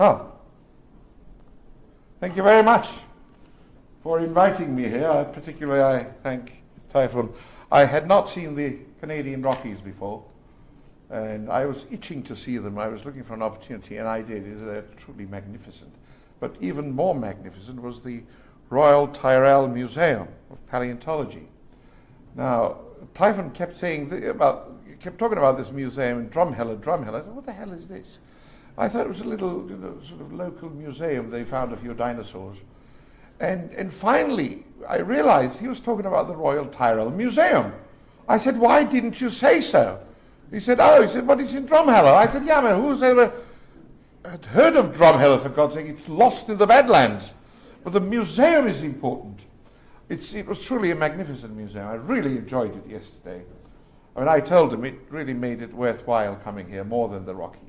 Oh, thank you very much for inviting me here. Particularly, I thank Typhoon. I had not seen the Canadian Rockies before, and I was itching to see them. I was looking for an opportunity, and I did. They're truly magnificent. But even more magnificent was the Royal Tyrrell Museum of Paleontology. Now, Typhon kept saying kept talking about this museum in Drumheller. I said, what the hell is this? I thought it was a little, sort of local museum. They found a few dinosaurs. And finally, I realized he was talking about the Royal Tyrrell Museum. I said, why didn't you say so? He said, but it's in Drumheller. I said, yeah, man, who's ever had heard of Drumheller, for God's sake? It's lost in the Badlands. But the museum is important. It was truly a magnificent museum. I really enjoyed it yesterday. I mean, I told him it really made it worthwhile coming here, more than the Rockies.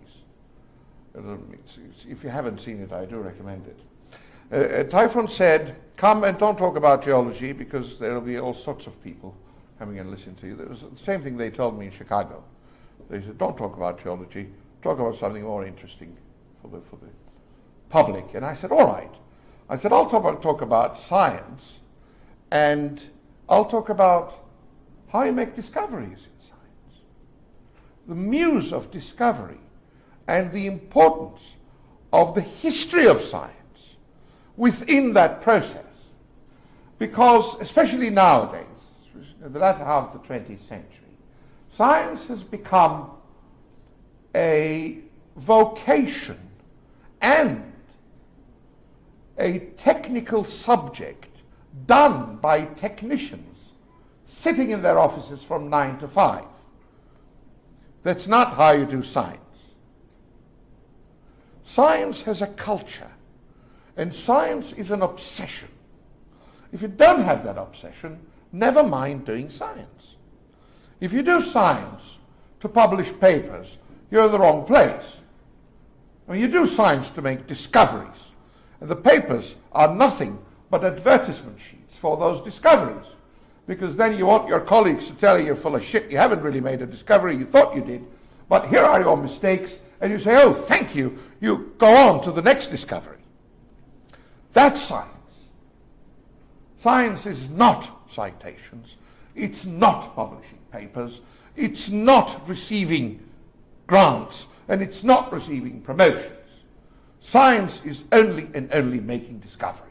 If you haven't seen it, I do recommend it. Typhon said, come and don't talk about geology, because there will be all sorts of people coming and listening to you. It was the same thing they told me in Chicago. They said, don't talk about geology, talk about something more interesting for the public. And I said, all right. I said, I'll talk about science, and I'll talk about how you make discoveries in science. The muse of discovery and the importance of the history of science within that process. Because, especially nowadays, in the latter half of the 20th century, science has become a vocation and a technical subject done by technicians sitting in their offices from 9 to 5. That's not how you do science. Science has a culture, and science is an obsession. If you don't have that obsession, never mind doing science. If you do science to publish papers, you're in the wrong place. I mean, you do science to make discoveries, and the papers are nothing but advertisement sheets for those discoveries, because then you want your colleagues to tell you you're full of shit, you haven't really made a discovery, you thought you did, but here are your mistakes, and you say, oh, thank you, you go on to the next discovery. That's science. Science is not citations, it's not publishing papers, it's not receiving grants, and it's not receiving promotions. Science is only and only making discoveries.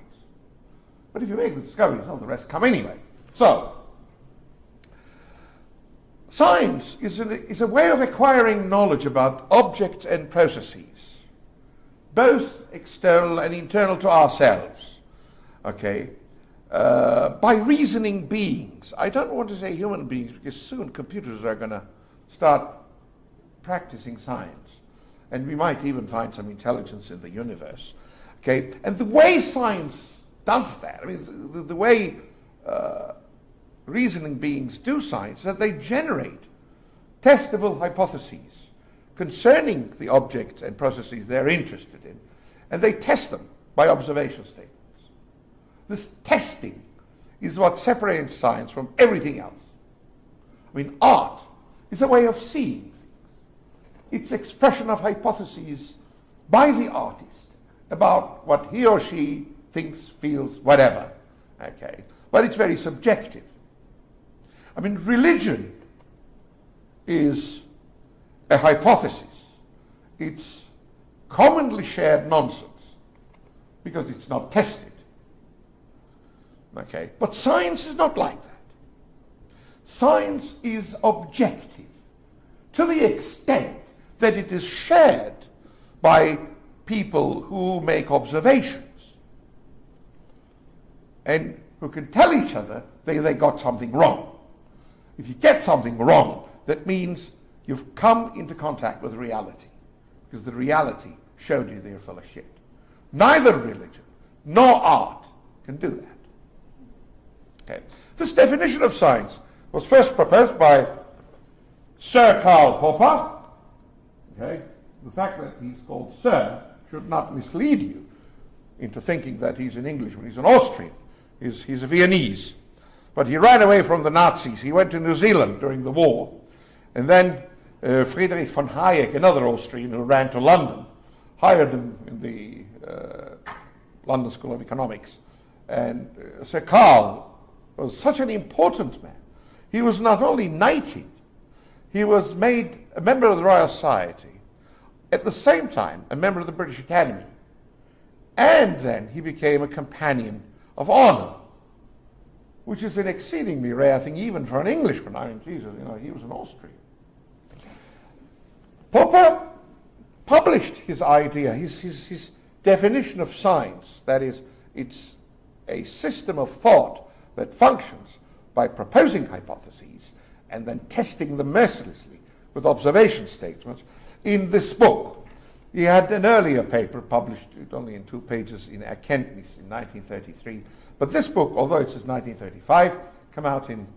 But if you make the discoveries, all the rest come anyway. So, science is a way of acquiring knowledge about objects and processes, both external and internal to ourselves, okay, by reasoning beings. I don't want to say human beings, because soon computers are going to start practicing science, and we might even find some intelligence in the universe, okay? And the way science does that, I mean, the way reasoning beings do science, is that they generate testable hypotheses concerning the objects and processes they're interested in, and they test them by observation statements. This testing is what separates science from everything else. I mean, art is a way of seeing things. It's expression of hypotheses by the artist about what he or she thinks, feels, whatever. Okay, but it's very subjective. I mean, religion is a hypothesis. It's commonly shared nonsense because it's not tested. Okay, but science is not like that. Science is objective to the extent that it is shared by people who make observations and who can tell each other they got something wrong. If you get something wrong, that means you've come into contact with reality, because the reality showed you they're full of shit. Neither religion nor art can do that. Okay. This definition of science was first proposed by Sir Karl Popper. Okay. The fact that he's called Sir should not mislead you into thinking that he's an Englishman. He's an Austrian. He's a Viennese. But he ran away from the Nazis. He went to New Zealand during the war. And then Friedrich von Hayek, another Austrian who ran to London, hired him in the London School of Economics. And Sir Carl was such an important man. He was not only knighted, he was made a member of the Royal Society, at the same time a member of the British Academy, and then he became a companion of honor, which is an exceedingly rare thing even for an Englishman. I mean, Jesus, he was an Austrian. Popper published his idea, his definition of science, that is, it's a system of thought that functions by proposing hypotheses and then testing them mercilessly with observation statements, in this book. He had an earlier paper published only in 2 pages in Erkenntnis in 1933, but this book, although it says 1935, came out in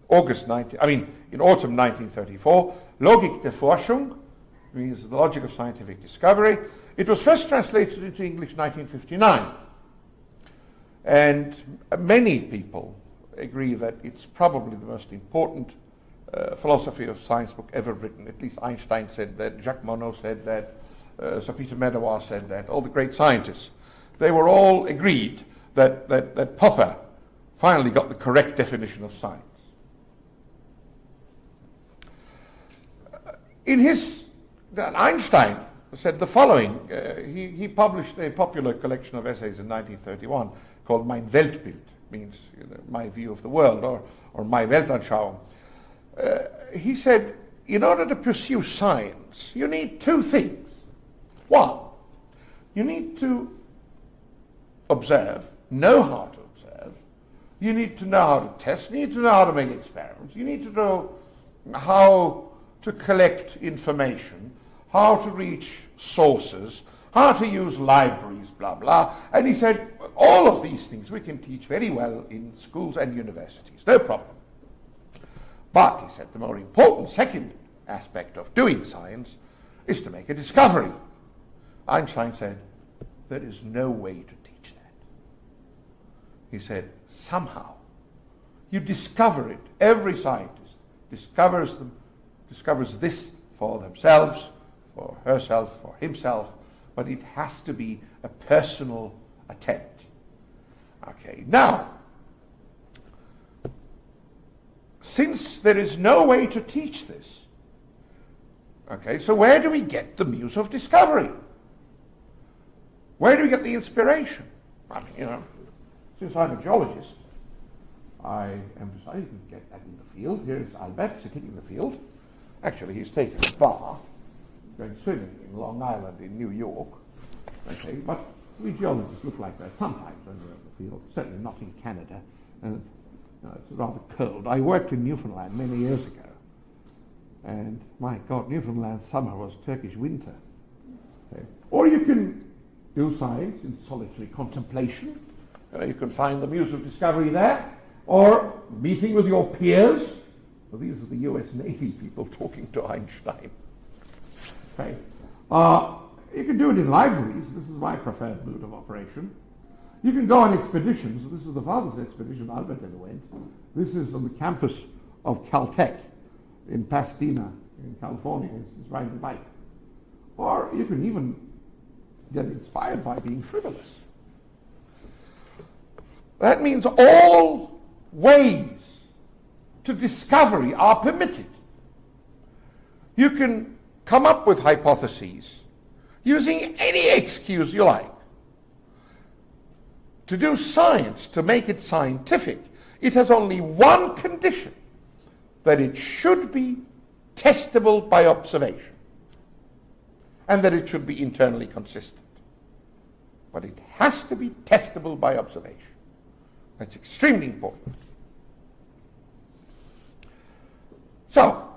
in autumn 1934. Logik der Forschung means the logic of scientific discovery. It was first translated into English in 1959, and many people agree that it's probably the most important philosophy of science book ever written. At least Einstein said that, Jacques Monod said that, Sir Peter Medawar said that, all the great scientists. They were all agreed that Popper finally got the correct definition of science. Einstein said the following. He published a popular collection of essays in 1931 called Mein Weltbild, means my view of the world, or my Weltanschauung. He said, in order to pursue science, you need 2 things. One, you need to observe, know how to observe. You need to know how to test. You need to know how to make experiments. You need to know how to collect information, how to reach sources, how to use libraries, blah, blah. And he said, all of these things we can teach very well in schools and universities, no problem. But, he said, the more important second aspect of doing science is to make a discovery. Einstein said, there is no way to teach that. He said, somehow, you discover it. Every scientist discovers this for themselves, for herself, for himself, but it has to be a personal attempt. Okay, now, since there is no way to teach this, okay, so where do we get the muse of discovery? Where do we get the inspiration? I mean, since I'm a geologist, I emphasize you can get that in the field. Here is Albert sitting in the field. Actually, he's taken a bath, going swimming in Long Island in New York. Okay, but we geologists look like that sometimes when we're in the field, certainly not in Canada. It's rather cold. I worked in Newfoundland many years ago, and my God, Newfoundland summer was Turkish winter. Okay. Or you can do science in solitary contemplation. You can find the muse of discovery there, or meeting with your peers. Well, these are the US Navy people talking to Einstein. Okay. You can do it in libraries. This is my preferred mode of operation. You can go on expeditions. This is the father's expedition Albert ever went. This is on the campus of Caltech in Pasadena, in California. He's riding a bike. Or you can even get inspired by being frivolous. That means all ways to discovery are permitted. You can come up with hypotheses using any excuse you like. To do science, to make it scientific, it has only one condition, that it should be testable by observation, and that it should be internally consistent. But it has to be testable by observation. That's extremely important. So,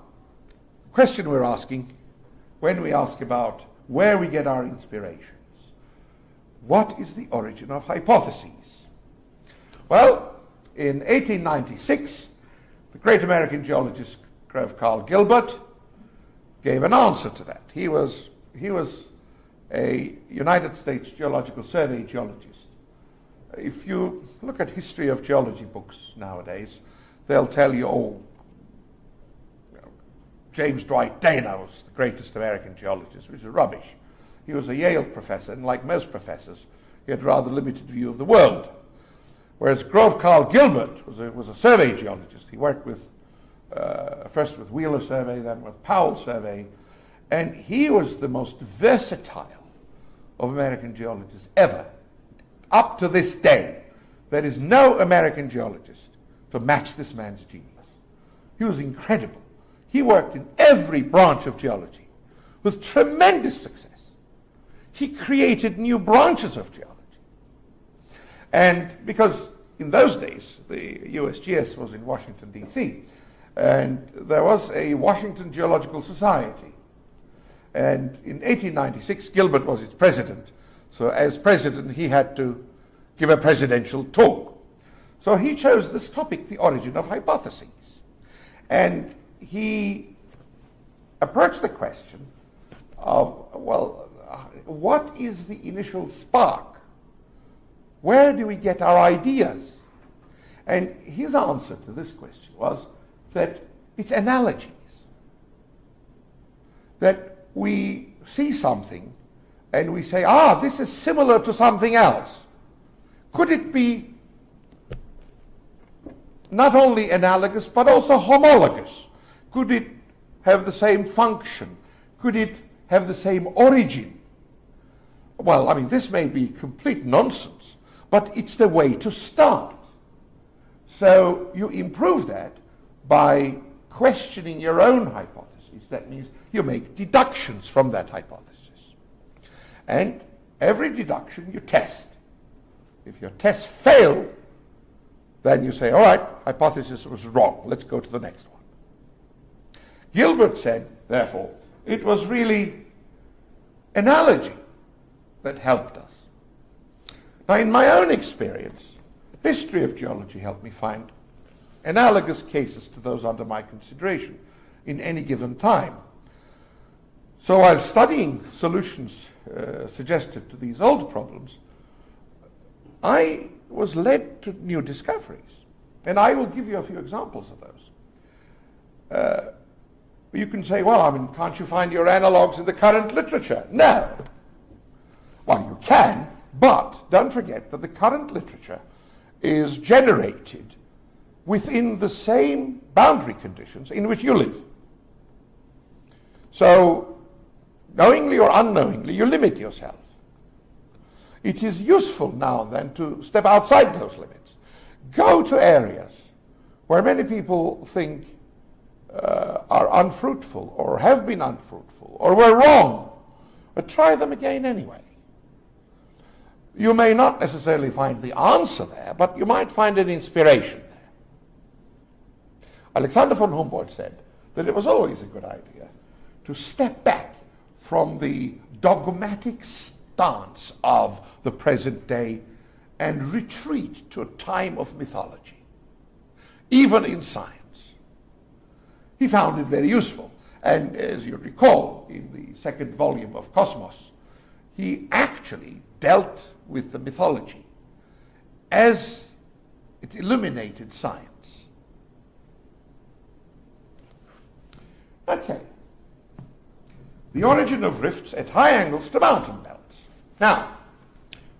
the question we're asking, when we ask about where we get our inspirations, what is the origin of hypotheses? Well, in 1896, the great American geologist Carl Gilbert gave an answer to that. He was a United States Geological Survey geologist. If you look at history of geology books nowadays, they'll tell you, James Dwight Dana was the greatest American geologist, which is rubbish. he was a Yale professor, and like most professors, he had a rather limited view of the world. Whereas Grove Carl Gilbert was a survey geologist. He worked with first with Wheeler Survey, then with Powell Survey, and he was the most versatile of American geologists ever. Up to this day, there is no American geologist to match this man's genius. He was incredible. He worked in every branch of geology with tremendous success. He created new branches of geology. And because in those days, the USGS was in Washington, D.C., and there was a Washington Geological Society. And in 1896, Gilbert was its president. So as president, he had to give a presidential talk. So he chose this topic, the origin of hypotheses. And he approached the question of, well, what is the initial spark? Where do we get our ideas? And his answer to this question was that it's analogies. That we see something and we say, this is similar to something else. Could it be not only analogous but also homologous? Could it have the same function? Could it have the same origin? Well, I mean, this may be complete nonsense, but it's the way to start. So you improve that by questioning your own hypothesis. That means you make deductions from that hypothesis. And every deduction you test. If your tests fail, then you say, all right, hypothesis was wrong. Let's go to the next one. Gilbert said, therefore, it was really analogy that helped us. Now, in my own experience, history of geology helped me find analogous cases to those under my consideration in any given time. So while studying solutions suggested to these old problems, I was led to new discoveries. And I will give you a few examples of those. You can say, well, I mean, can't you find your analogues in the current literature? No. Well, you can, but don't forget that the current literature is generated within the same boundary conditions in which you live. So, knowingly or unknowingly, you limit yourself. It is useful now and then to step outside those limits. Go to areas where many people think are unfruitful or have been unfruitful or were wrong, but try them again anyway. You may not necessarily find the answer there, but you might find an inspiration there. Alexander von Humboldt said that it was always a good idea to step back from the dogmatic stance of the present day and retreat to a time of mythology, even in science. He found it very useful. And as you recall, in the second volume of Cosmos, he actually dealt with the mythology as it illuminated science. Okay. The origin of rifts at high angles to mountain belts. Now,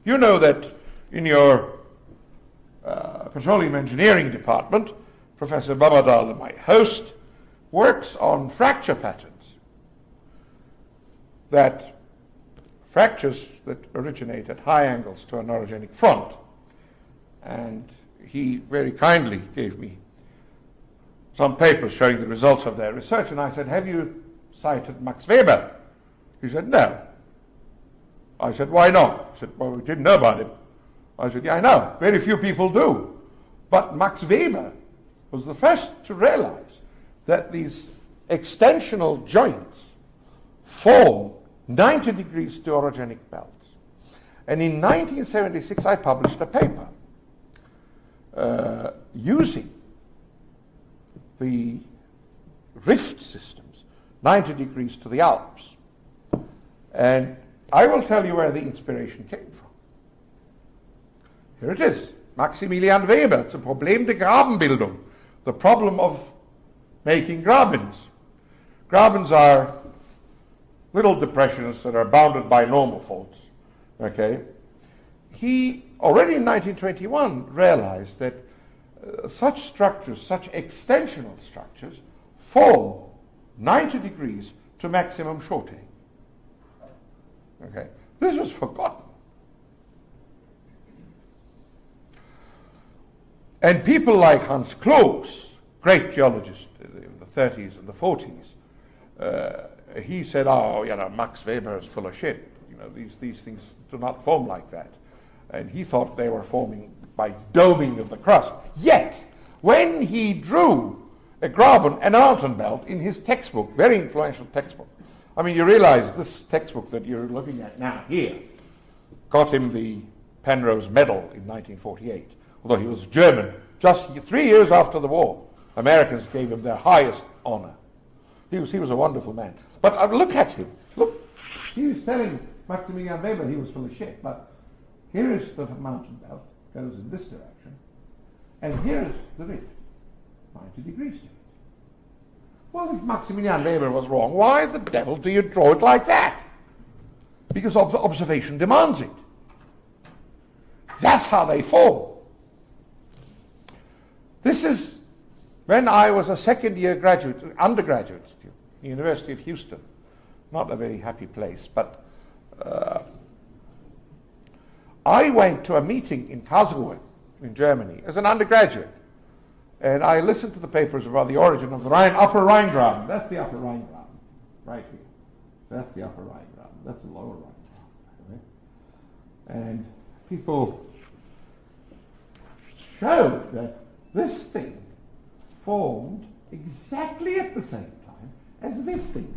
you know that in your petroleum engineering department, Professor Babadal, my host, works on fracture patterns. That fractures that originate at high angles to an orogenic front. And he very kindly gave me some papers showing the results of their research, and I said, have you cited Max Weber? He said, no. I said, why not? He said, well, we didn't know about him. I said, yeah, I know. Very few people do. But Max Weber was the first to realize that these extensional joints form 90 degrees to orogenic belts. And in 1976, I published a paper using the rift systems, 90 degrees to the Alps. And I will tell you where the inspiration came from. Here it is. Maximilian Weber, it's a Problem der Grabenbildung, the problem of making grabens. Grabens are little depressions that are bounded by normal faults. Okay, he already in 1921 realized that such structures, such extensional structures, form 90 degrees to maximum shortening. Okay, this was forgotten. And people like Hans Cloos, great geologist in the 30s and the 40s, he said, oh, Max Weber is full of shit. These things do not form like that. And he thought they were forming by doming of the crust. Yet, when he drew a graben and a mountain belt in his textbook, very influential textbook, I mean, you realize this textbook that you're looking at now here got him the Penrose Medal in 1948. Although he was German, just 3 years after the war, Americans gave him their highest honor. He was a wonderful man. But look at him. Look, he was telling Maximilian Weber he was full of shit. But here is the mountain belt, goes in this direction, and here is the rift, 90 degrees to it. Well, if Maximilian Weber was wrong, why the devil do you draw it like that? Because observation demands it. That's how they form. This is when I was a second-year undergraduate student at the University of Houston. Not a very happy place, but I went to a meeting in Karlsruhe in Germany as an undergraduate, and I listened to the papers about the origin of the Upper Rhinegraben. That's the Upper Rhinegraben, right here. That's the Upper Rhinegraben. That's the Lower Rhinegraben. Right? And people showed that this thing formed exactly at the same time as this thing.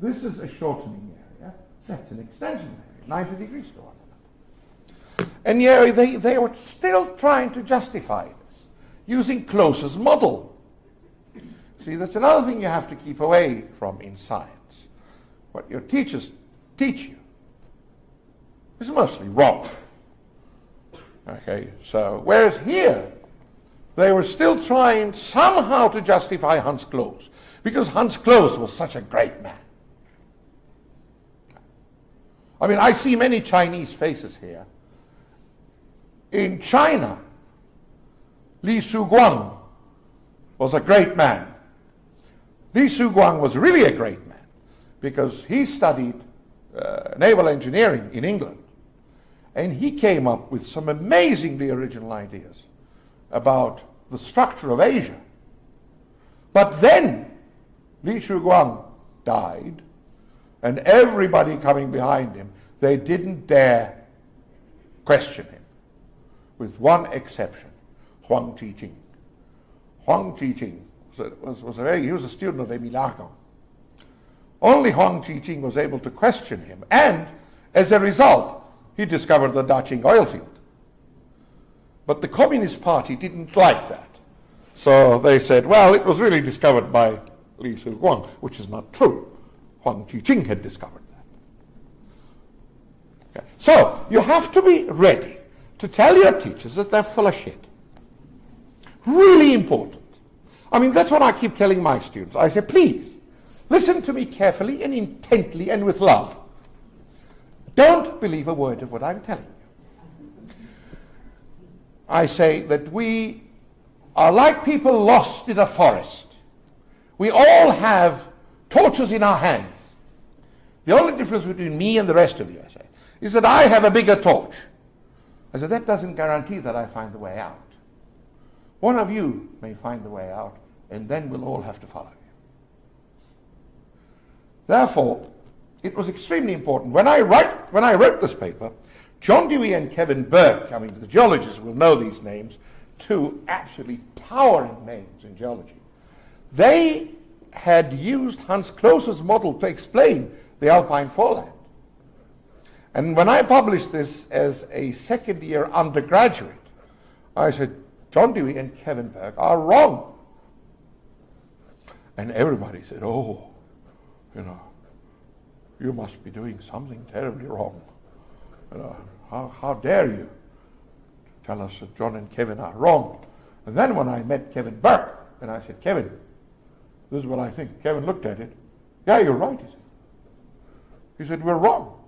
This is a shortening area. That's an extension area, 90 degrees to one another. And they were still trying to justify this using Cloos's model. See, that's another thing you have to keep away from in science. What your teachers teach you is mostly wrong. Okay, so whereas here they were still trying somehow to justify Hans Cloos, because Hans Cloos was such a great man. I mean, I see many Chinese faces here. In China, Li Suguang was a great man. Li Suguang was really a great man because he studied naval engineering in England. And he came up with some amazingly original ideas about the structure of Asia. But then Li Suguang died, and everybody coming behind him, they didn't dare question him, with one exception, Huang Zhijing. Huang Zhijing he was a student of Émile Argan. Only Huang Zhijing was able to question him, and as a result, he discovered the Daqing oil field. But the Communist Party didn't like that. So they said, well, it was really discovered by Li Suguang, which is not true. Huang Zhijing had discovered that. Okay. So you have to be ready to tell your teachers that they're full of shit. Really important. I mean, that's what I keep telling my students. I say, please, listen to me carefully and intently and with love. Don't believe a word of what I'm telling you. I say that we are like people lost in a forest. We all have torches in our hands. The only difference between me and the rest of you, I say, is that I have a bigger torch. I said, that doesn't guarantee that I find the way out. One of you may find the way out, and then we'll all have to follow you. Therefore, it was extremely important. When I wrote this paper, John Dewey and Kevin Burke, I mean, the geologists will know these names, two absolutely towering names in geology. They had used Hans Cloos's model to explain the Alpine foreland. And when I published this as a second-year undergraduate, I said, John Dewey and Kevin Burke are wrong. And everybody said, oh, you must be doing something terribly wrong. How dare you tell us that John and Kevin are wrong? And then when I met Kevin Burke, and I said, Kevin, this is what I think. Kevin looked at it, Yeah, you're right, he said. He said, we're wrong.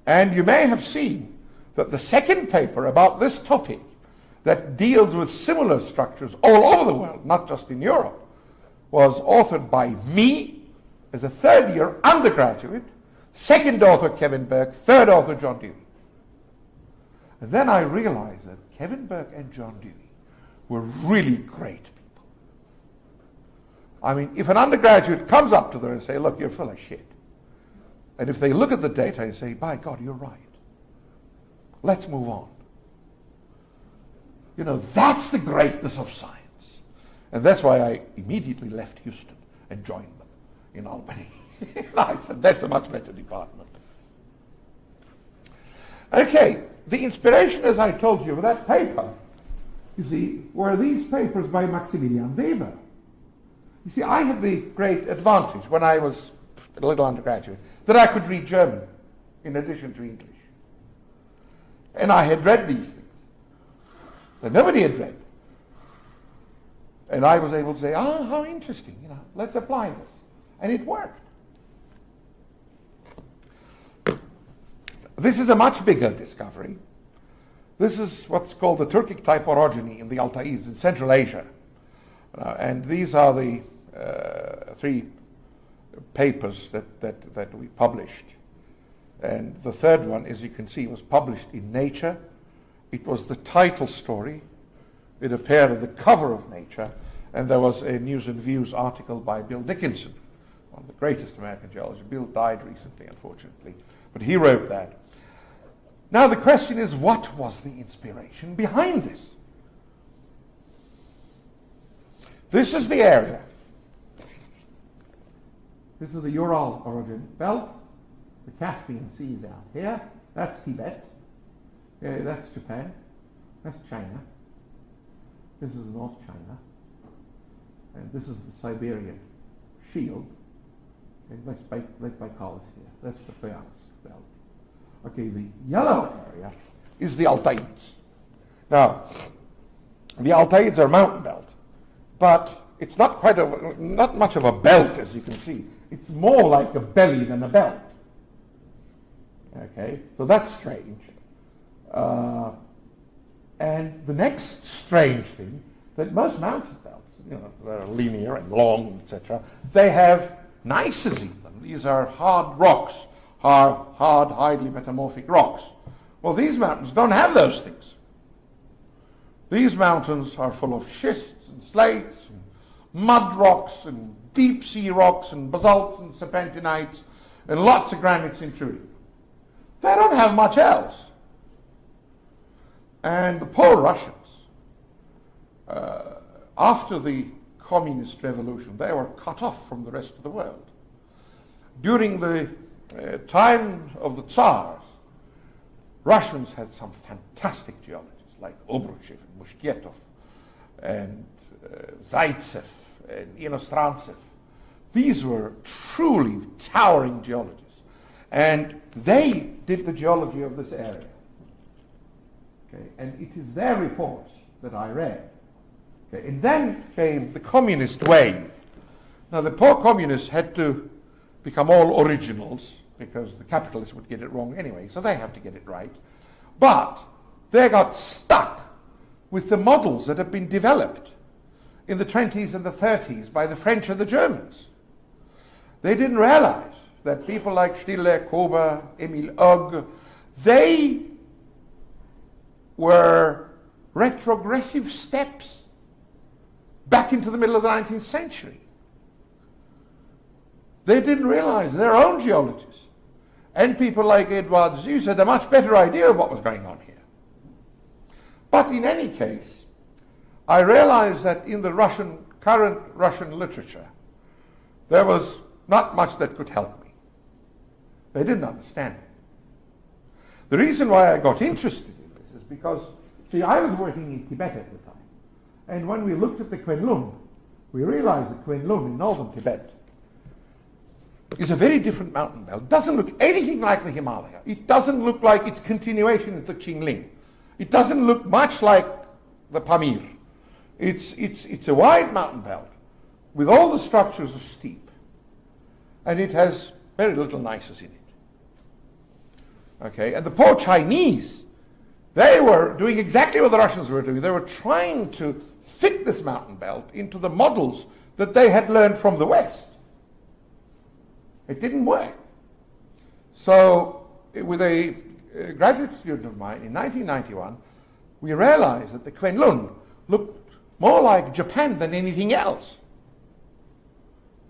And you may have seen that the second paper about this topic that deals with similar structures all over the world, not just in Europe, was authored by me as a third-year undergraduate, second author Kevin Burke, third author John Dewey. And then I realized that Kevin Burke and John Dewey were really great people. I mean, if an undergraduate comes up to them and say, look, you're full of shit, and if they look at the data and say, by God, you're right, let's move on. You know, that's the greatness of science. And that's why I immediately left Houston and joined them in Albany. I said, that's a much better department. Okay, the inspiration, as I told you, of that paper, you see, were these papers by Maximilian Weber. You see, I had the great advantage when I was a little undergraduate that I could read German in addition to English. And I had read these things that nobody had read. And I was able to say, how interesting, you know, let's apply this. And it worked. This is a much bigger discovery. This is what's called the Turkic type orogeny in the Altaids in Central Asia. And these are the three papers that we published. And the third one, as you can see, was published in Nature. It was the title story. It appeared on the cover of Nature, and there was a News and Views article by Bill Dickinson, one of the greatest American geologists. Bill died recently, unfortunately, but he wrote that. Now the question is, what was the inspiration behind this? This is the area. This is the Ural orogenic belt. The Caspian Sea is out here. That's Tibet. That's Japan. That's China. This is North China. And this is the Siberian Shield. Okay, Lake Baikal is here. That's the Bryansk belt. Okay, the yellow area is the Altaids. Now, the Altaids are mountain belt, but it's not not much of a belt, as you can see. It's more like a belly than a belt. Okay, so that's strange. And the next strange thing, that most mountain belts, you know, they're linear and long, etc., they have gneisses in them. These are hard rocks, hard, highly metamorphic rocks. Well, these mountains don't have those things. These mountains are full of schists and slates and mud rocks and deep sea rocks and basalts and serpentinites and lots of granites intruding. They don't have much else. And the poor Russians, after the communist revolution, they were cut off from the rest of the world. During the time of the Tsars, Russians had some fantastic geologists like Obruchev and Mushketov and Zaitsev and Inostrancev. These were truly towering geologists. And they did the geology of this area. Okay, and it is their reports that I read. Okay, and then came the communist wave. Now the poor communists had to become all originals because the capitalists would get it wrong anyway, so they have to get it right. But they got stuck with the models that had been developed in the 20s and the 30s by the French and the Germans. They didn't realize that people like Stille, Kober, Emil Ogg, they were retrogressive steps back into the middle of the 19th century. They didn't realize their own geologists and people like Edward Zeus had a much better idea of what was going on here. But in any case, I realized that in the current Russian literature, there was not much that could help me. They didn't understand it. The reason why I got interested in this is because, see, I was working in Tibet at the time. And when we looked at the Kwenlun, we realized that Kwenlun in northern Tibet is a very different mountain belt. It doesn't look anything like the Himalaya. It doesn't look like its continuation of the Qingling. It doesn't look much like the Pamir. It's a wide mountain belt with all the structures are steep. and it has very little gneiss in it. Okay, and the poor Chinese, they were doing exactly what the Russians were doing. They were trying to fit this mountain belt into the models that they had learned from the West. It didn't work. So, with a graduate student of mine in 1991, we realized that the Kwenlun looked more like Japan than anything else.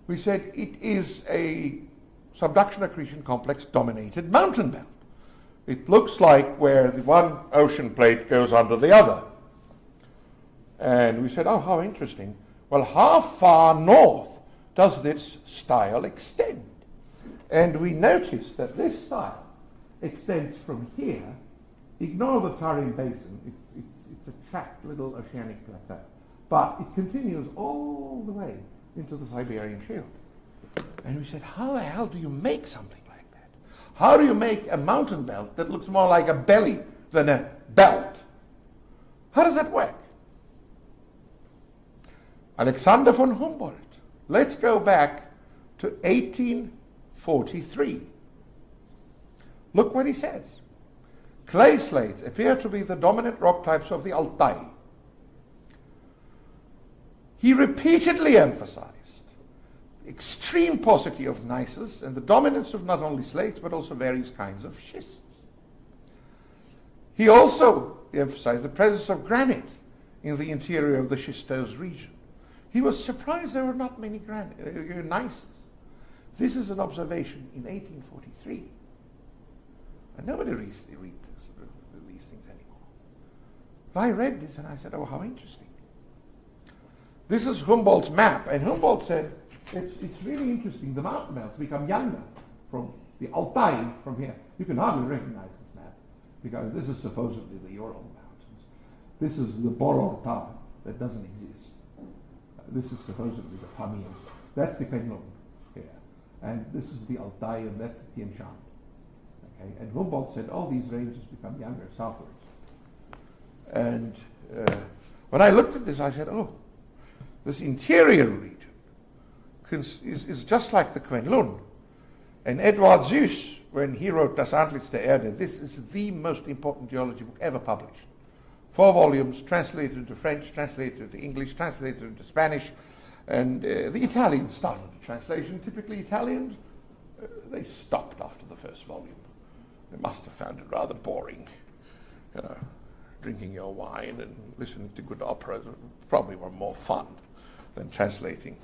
We said it is a subduction accretion complex dominated mountain belt. It looks like where the one ocean plate goes under the other. And we said, oh, how interesting. Well, how far north does this style extend? And we noticed that this style extends from here. Ignore the Tarim Basin. It's a trapped little oceanic plateau. But it continues all the way into the Siberian Shield. And we said, how the hell do you make something like that? How do you make a mountain belt that looks more like a belly than a belt? How does that work? Alexander von Humboldt. Let's go back to 1843. Look what he says. Clay slates appear to be the dominant rock types of the Altai. He repeatedly emphasized the extreme paucity of gneisses and the dominance of not only slates but also various kinds of schists. He also emphasized the presence of granite in the interior of the schistose region. He was surprised there were not many gneisses. This is an observation in 1843. And nobody reads these things anymore. But I read this and I said, oh, how interesting. This is Humboldt's map, and Humboldt said, it's really interesting. The mountain belts become younger from the Altai from here. You can hardly recognize this map because this is supposedly the Ural Mountains. This is the Bororta that doesn't exist. This is supposedly the Pamir. That's the Kwenlun here. And this is the Altai, and that's the Tian Shan. Okay? And Humboldt said all these ranges become younger southwards. And when I looked at this, I said, oh, this interior region is just like the Kwenlun. And Edward Seuss, when he wrote Das Antlitz der Erde, this is the most important geology book ever published. 4 volumes, translated into French, translated into English, translated into Spanish, and the Italians started the translation. Typically Italians, they stopped after the first volume. They must have found it rather boring. You know, drinking your wine and listening to good opera probably were more fun than translating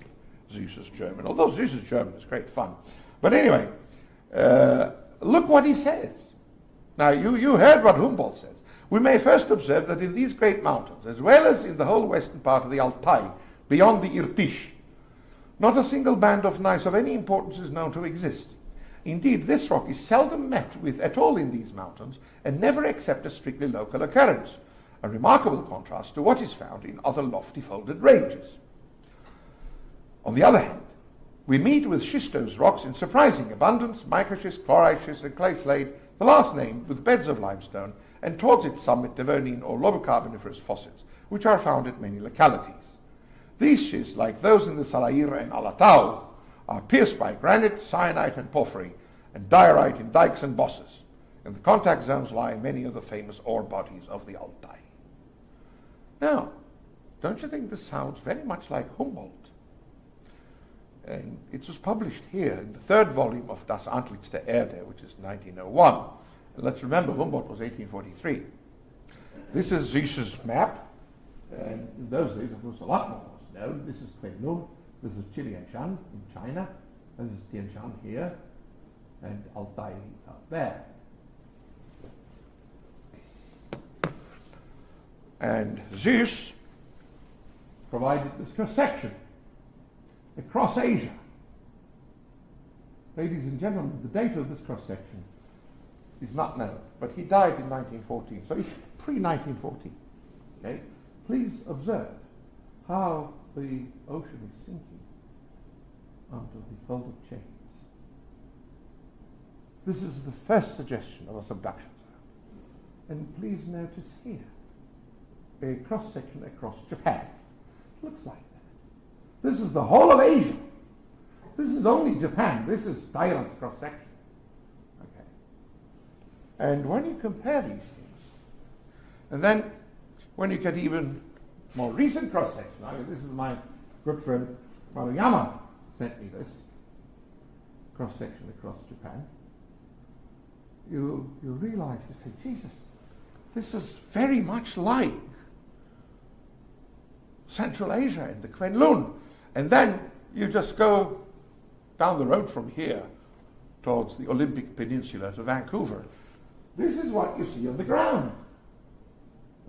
Seuss's German. Although Seuss's German is great fun. But anyway, look what he says. Now, you heard what Humboldt says. We may first observe that in these great mountains, as well as in the whole western part of the Altai, beyond the Irtish, not a single band of gneiss of any importance is known to exist. Indeed, this rock is seldom met with at all in these mountains, and never except a strictly local occurrence, a remarkable contrast to what is found in other lofty folded ranges. On the other hand, we meet with schistose rocks in surprising abundance, microschist, chlorite schist, and clay slate, the last named, with beds of limestone, and towards its summit Devonian or Lobocarboniferous fossils, which are found at many localities. These schists, like those in the Salair and Alatau, are pierced by granite, syenite, and porphyry, and diorite in dikes and bosses. In the contact zones lie many of the famous ore bodies of the Altai. Now, don't you think this sounds very much like Humboldt? And it was published here in the 3rd volume of Das Antlitz der Erde, which is 1901. And let's remember, Humboldt was 1843. This is Seuss's map, and in those days, of course, a lot more was known. This is Kwenlun, this is Chilianshan in China, and this is Tian Shan here, and Altai is out there. And Seuss provided this cross-section across Asia. Ladies and gentlemen, the date of this cross-section is not known, but he died in 1914, so it's pre-1914. Okay? Please observe how the ocean is sinking onto the folded chains. This is the first suggestion of a subduction zone. And please notice here, a cross-section across Japan. Looks like that. This is the whole of Asia. this is only Japan. This is Thailand's cross-section. Okay. And when you compare these things, and then when you get even more recent cross-section, I mean, this is my good friend Maruyama sent me this cross-section across Japan. You realize, you say, Jesus, this is very much like Central Asia and the Kwenlun. And then you just go down the road from here towards the Olympic Peninsula to Vancouver. This is what you see on the ground.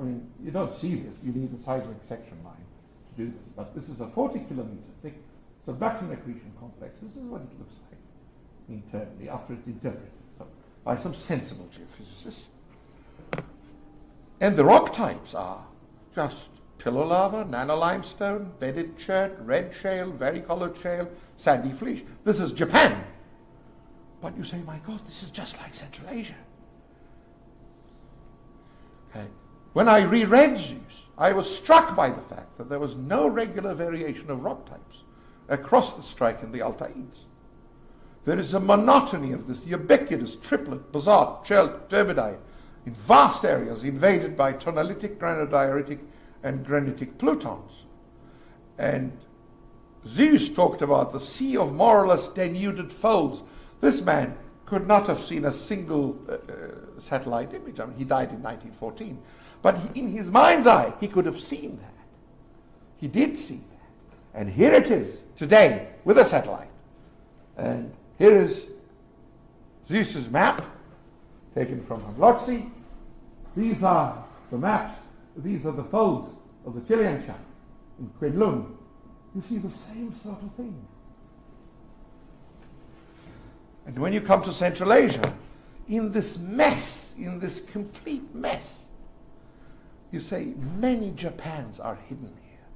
I mean, you don't see this. You need a seismic section line to do this. But this is a 40-kilometer thick subduction accretion complex. This is what it looks like internally after it's interpreted by some sensible geophysicists. And the rock types are just pillow lava, nanolimestone, bedded chert, red shale, varicolored shale, sandy fleece. This is Japan. But you say, my God, this is just like Central Asia. Okay. When I reread Zeus, I was struck by the fact that there was no regular variation of rock types across the strike in the Altaides. There is a monotony of this ubiquitous triplet, basalt, chert, turbidite, in vast areas invaded by tonalitic, granodioritic, and granitic plutons. And Zeus talked about the sea of more or less denuded folds. This man could not have seen a single satellite image. I mean, he died in 1914. But in his mind's eye, he could have seen that. He did see that. And here it is, today, with a satellite. And here is Zeus's map, taken from Habertürk. These are the maps. These are the folds of the Chilianshan in Kwenlun. You see the same sort of thing. And when you come to Central Asia, in this mess, in this complete mess, you say many Japans are hidden here.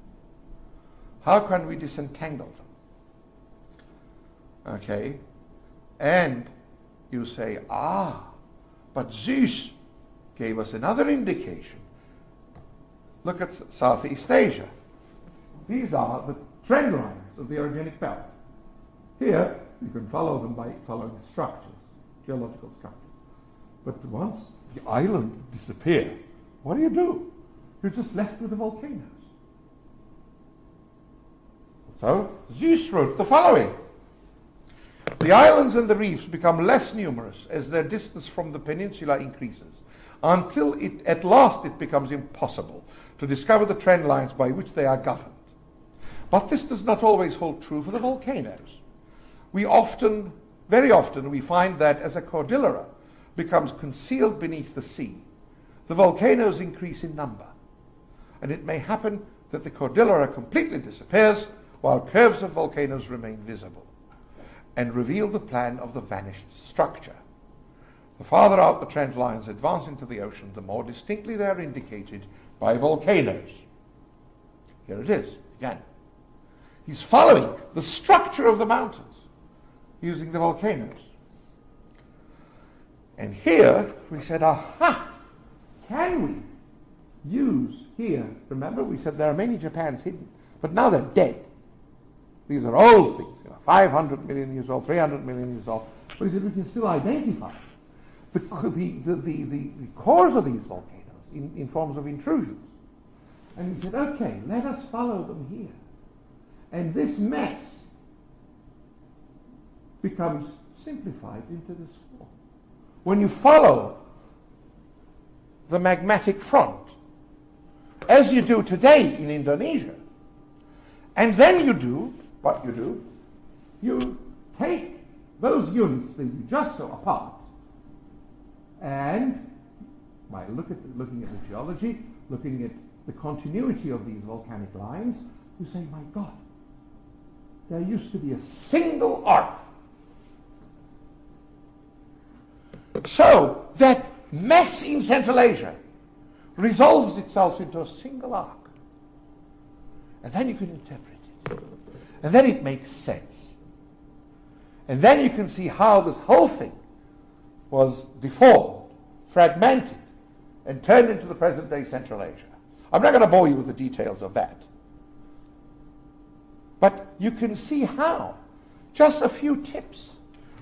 How can we disentangle them? Okay? And you say, but Zeus gave us another indication. Look at Southeast Asia. These are the trend lines of the orogenic belt. Here, you can follow them by following structures, geological structures. But once the island disappears, what do? You're just left with the volcanoes. So, Zeus wrote the following. The islands and the reefs become less numerous as their distance from the peninsula increases, until at last it becomes impossible to discover the trend lines by which they are governed. But this does not always hold true for the volcanoes. Very often, we find that as a cordillera becomes concealed beneath the sea, the volcanoes increase in number. And it may happen that the cordillera completely disappears while curves of volcanoes remain visible and reveal the plan of the vanished structure. The farther out the trend lines advance into the ocean, the more distinctly they are indicated by volcanoes. Here it is, again. He's following the structure of the mountains using the volcanoes. And here we said, can we use here, remember we said there are many Japans hidden, but now they're dead. These are old things, 500 million years old, 300 million years old. But he said we can still identify the cores of these volcanoes in forms of intrusions. And he said, okay, let us follow them here. And this mess becomes simplified into this form. When you follow the magmatic front, as you do today in Indonesia, and then you do what you do, you take those units that you just saw apart, and by looking at the geology, looking at the continuity of these volcanic lines, you say, my God, there used to be a single arc. So that mess in Central Asia resolves itself into a single arc. And then you can interpret it. And then it makes sense. And then you can see how this whole thing was deformed, fragmented, and turned into the present-day Central Asia. I'm not going to bore you with the details of that. But you can see how just a few tips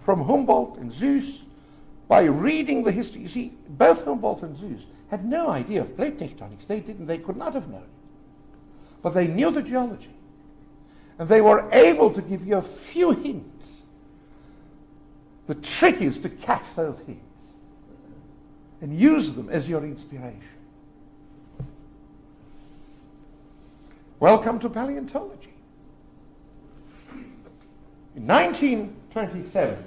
from Humboldt and Zeus by reading the history. You see, both Humboldt and Zeus had no idea of plate tectonics. They could not have known it. But they knew the geology. And they were able to give you a few hints. The trick is to catch those hints and use them as your inspiration. Welcome to paleontology. In 1927,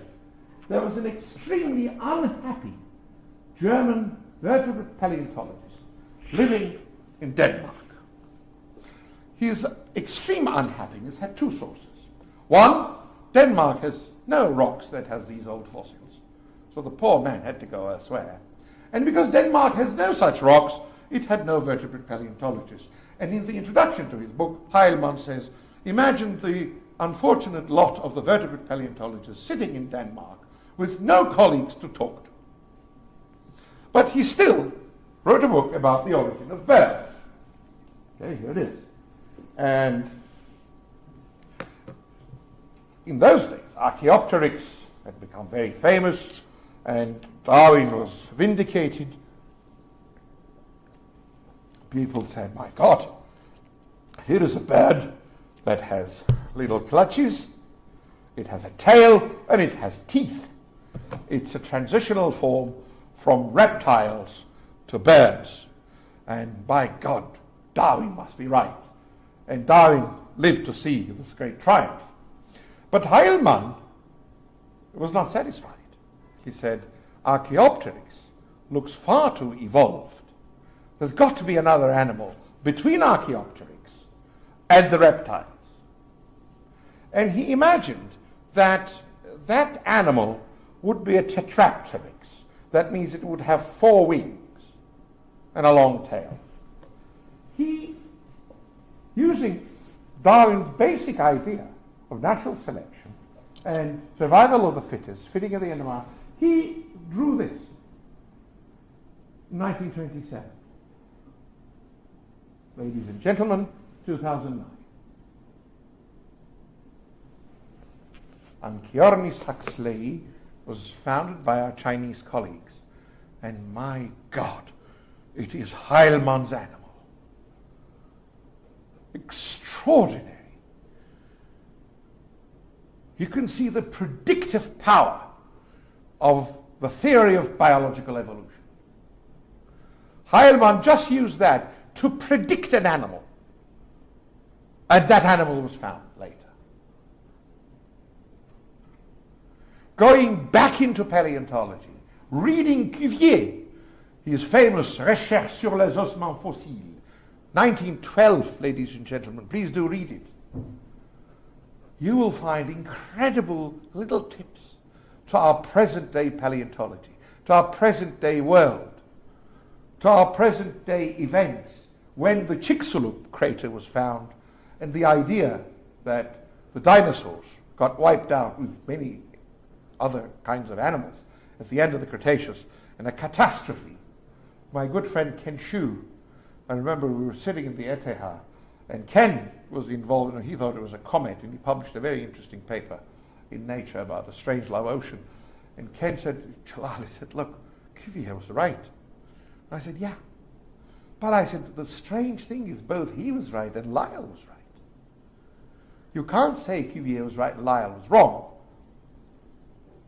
there was an extremely unhappy German vertebrate paleontologist living in Denmark. His extreme unhappiness had two sources. One, Denmark has no rocks that has these old fossils, so the poor man had to go elsewhere. And because Denmark has no such rocks, it had no vertebrate paleontologists. And in the introduction to his book, Heilmann says, imagine the unfortunate lot of the vertebrate paleontologists sitting in Denmark with no colleagues to talk to. But he still wrote a book about the origin of birds. Okay, here it is. And in those days, Archaeopteryx had become very famous, and Darwin was vindicated. People said, my God, here is a bird that has little clutches, it has a tail, and it has teeth. It's a transitional form from reptiles to birds. And by God, Darwin must be right. And Darwin lived to see this great triumph. But Heilmann was not satisfied. He said, Archaeopteryx looks far too evolved. There's got to be another animal between Archaeopteryx and the reptiles. And he imagined that that animal would be a tetrapteryx. That means it would have 4 wings and a long tail. He, using Darwin's basic idea of natural selection and survival of the fittest, fitting of the animal, he drew this in 1927. Ladies and gentlemen, 2009. Anchiornis huxleyi was founded by our Chinese colleagues. And my God, it is Heilmann's animal. Extraordinary. You can see the predictive power of the theory of biological evolution. Heilmann just used that to predict an animal. And that animal was found later. Going back into paleontology, reading Cuvier, his famous Recherches sur les ossements fossiles, 1912, ladies and gentlemen, please do read it. You will find incredible little tips to our present-day paleontology, to our present-day world, to our present-day events, when the Chicxulub crater was found, and the idea that the dinosaurs got wiped out with many other kinds of animals at the end of the Cretaceous, and a catastrophe. My good friend Ken Shu, I remember we were sitting in the ETH, and Ken was involved, and he thought it was a comet, and he published a very interesting paper in Nature about a Strangelove ocean. And Ken said, Celal, he said, look, Cuvier was right. And I said, yeah. But I said, the strange thing is both he was right and Lyell was right. You can't say Cuvier was right and Lyell was wrong.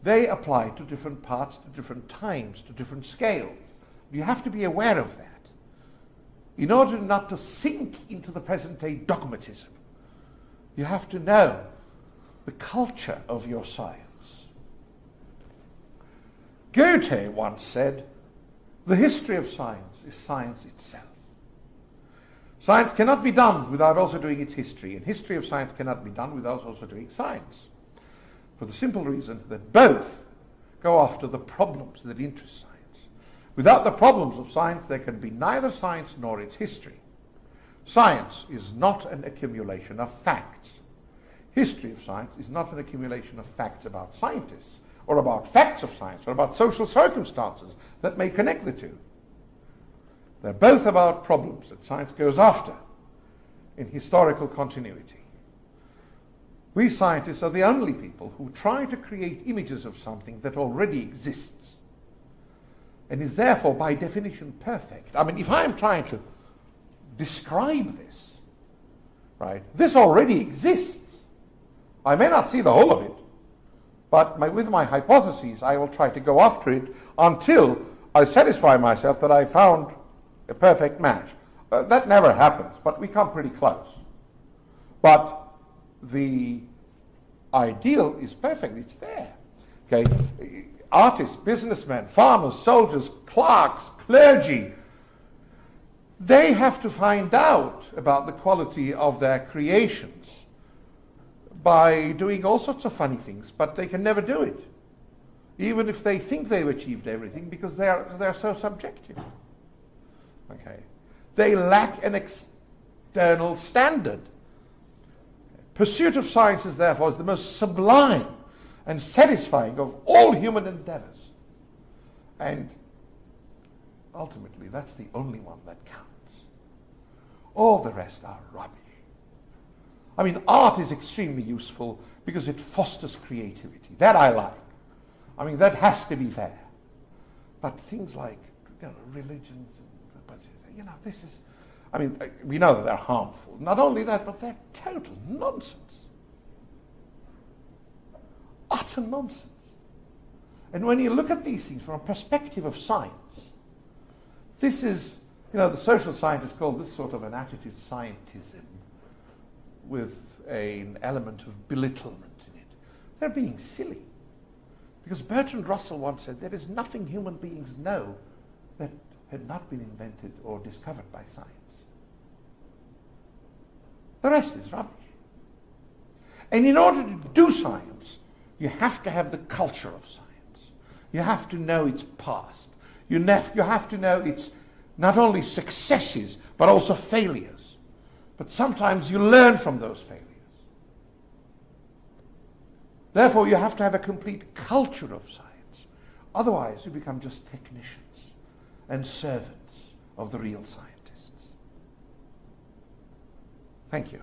They apply to different parts, to different times, to different scales. You have to be aware of that in order not to sink into the present-day dogmatism. You have to know the culture of your science. Goethe once said, the history of science is science itself. Science cannot be done without also doing its history, and history of science cannot be done without also doing science, for the simple reason that both go after the problems that interest science. Without the problems of science, there can be neither science nor its history. Science is not an accumulation of facts. History of science is not an accumulation of facts about scientists, or about facts of science, or about social circumstances that may connect the two. They're both about problems that science goes after in historical continuity. We scientists are the only people who try to create images of something that already exists and is therefore by definition perfect. I mean, if I'm trying to describe this, right, this already exists. I may not see the whole of it, but with my hypotheses, I will try to go after it until I satisfy myself that I found a perfect match. That never happens, but we come pretty close. But the ideal is perfect. It's there. Okay? Artists, businessmen, farmers, soldiers, clerks, clergy, they have to find out about the quality of their creations by doing all sorts of funny things, but they can never do it, even if they think they've achieved everything, because they're so subjective. Okay? They lack an external standard. Pursuit of science, therefore, is the most sublime and satisfying of all human endeavors. And ultimately, that's the only one that counts. All the rest are rubbish. I mean, art is extremely useful because it fosters creativity. That I like. I mean, that has to be there. But things like, religions, this is, I mean, we know that they're harmful. Not only that, but they're total nonsense. Utter nonsense. And when you look at these things from a perspective of science, this is, the social scientists call this sort of an attitude scientism with an element of belittlement in it. They're being silly. Because Bertrand Russell once said, there is nothing human beings know that had not been invented or discovered by science. The rest is rubbish. And in order to do science, you have to have the culture of science. You have to know its past. You have to know its not only successes, but also failures. But sometimes you learn from those failures. Therefore, you have to have a complete culture of science. Otherwise, you become just technicians and servants of the real scientists. Thank you.